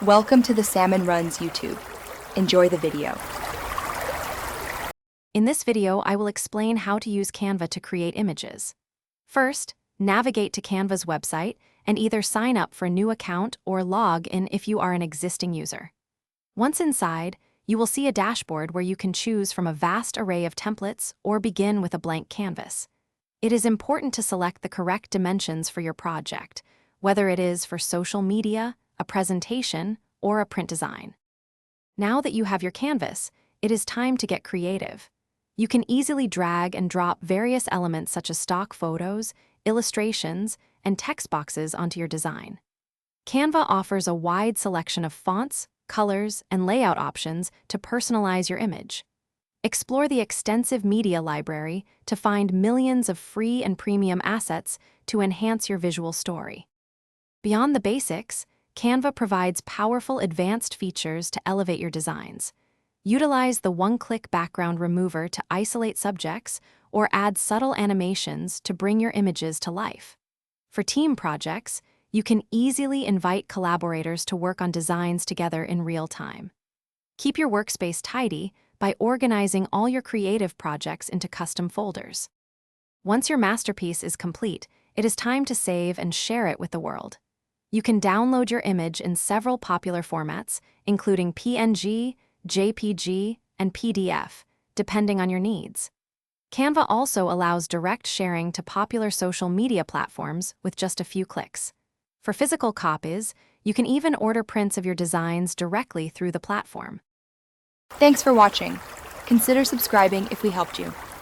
Welcome to the Salmon Runs YouTube. Enjoy the video. In this video, I will explain how to use Canva to create images. First, navigate to Canva's website and either sign up for a new account or log in if you are an existing user. Once inside, you will see a dashboard where you can choose from a vast array of templates or begin with a blank canvas. It is important to select the correct dimensions for your project, whether it is for social media, a presentation, or a print design. Now that you have your canvas, it is time to get creative. You can easily drag and drop various elements such as stock photos, illustrations, and text boxes onto your design. Canva offers a wide selection of fonts, colors, and layout options to personalize your image. Explore the extensive media library to find millions of free and premium assets to enhance your visual story. Beyond the basics, Canva provides powerful advanced features to elevate your designs. Utilize the one-click background remover to isolate subjects or add subtle animations to bring your images to life. For team projects, you can easily invite collaborators to work on designs together in real time. Keep your workspace tidy by organizing all your creative projects into custom folders. Once your masterpiece is complete, it is time to save and share it with the world. You can download your image in several popular formats, including PNG, JPG, and PDF, depending on your needs. Canva also allows direct sharing to popular social media platforms with just a few clicks. For physical copies, you can even order prints of your designs directly through the platform. Thanks for watching. Consider subscribing if we helped you.